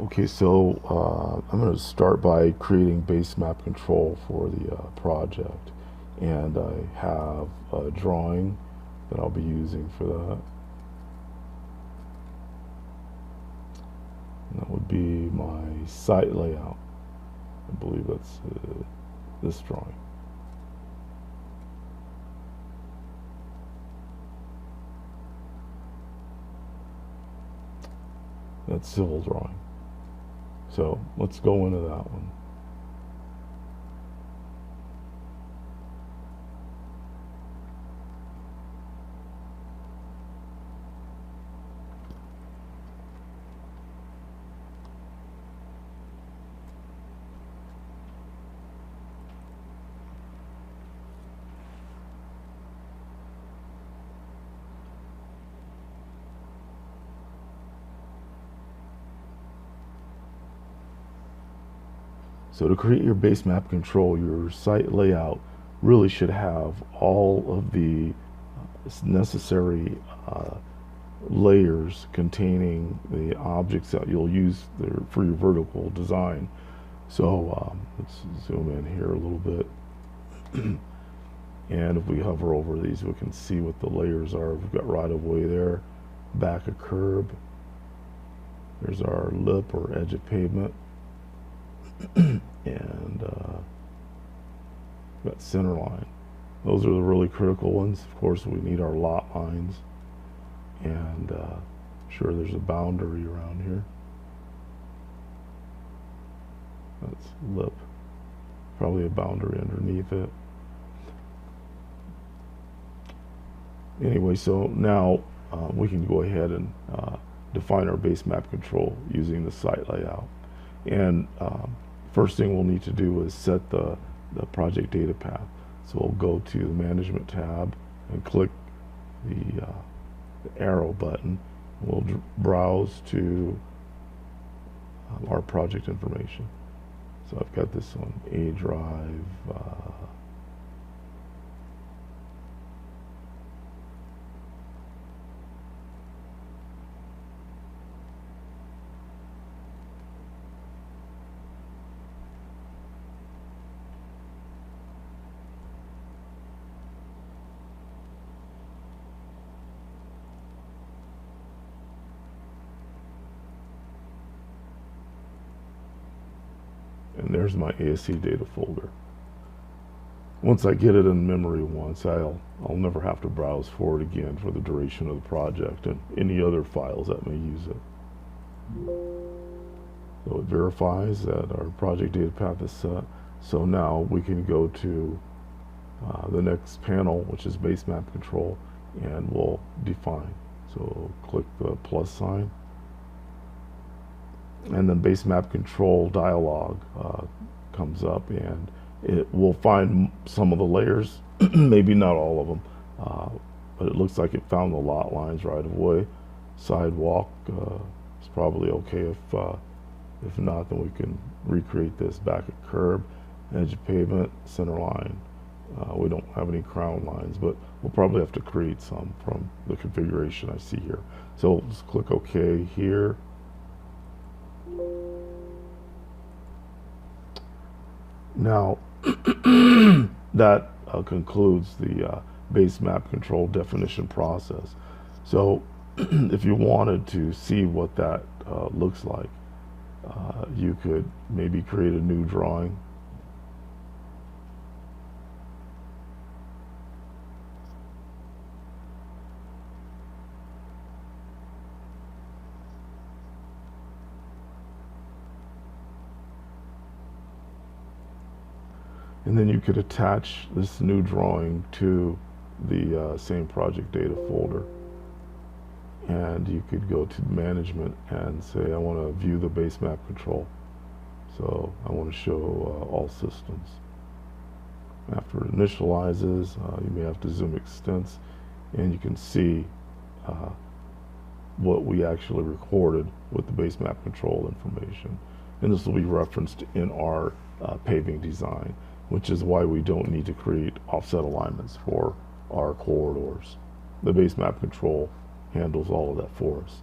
Okay, so I'm going to start by creating base map control for the project. And I have a drawing that I'll be using for that. And that would be my site layout. I believe that's this drawing. That's civil drawing. So let's go into that one. So to create your base map control, your site layout really should have all of the necessary layers containing the objects that you'll use there for your vertical design. So let's zoom in here a little bit. And if we hover over these, we can see what the layers are. We've got right of way there, back of curb. There's our lip or edge of pavement. And got center line. Those are the really critical ones. Of course, we need our lot lines. And sure, there's a boundary around here. That's lip. Probably a boundary underneath it. Anyway, so now we can go ahead and define our base map control using the site layout. And first thing we'll need to do is set the project data path. So we'll go to the Management tab and click the arrow button. We'll browse to our project information. So I've got this one, A drive. And there's my ASE data folder. Once I get it in memory once, I'll never have to browse for it again for the duration of the project and any other files that may use it. So it verifies that our project data path is set. So now we can go to the next panel, which is base map control, and we'll define. So click the plus sign. And then base map control dialog comes up, and it will find some of the layers, maybe not all of them, but it looks like it found the lot lines right of way. Sidewalk is probably okay. If not, then we can recreate this. Back at curb, edge of pavement, center line. We don't have any crown lines, but we'll probably have to create some from the configuration I see here. So let's click OK here. Now, that concludes the base map control definition process. So if you wanted to see what that looks like, you could maybe create a new drawing. And then you could attach this new drawing to the same project data folder. And you could go to management and say, I want to view the base map control. So I want to show all systems. After it initializes, you may have to zoom extents, and you can see what we actually recorded with the base map control information. And this will be referenced in our paving design, which is why we don't need to create offset alignments for our corridors. The base map control handles all of that for us.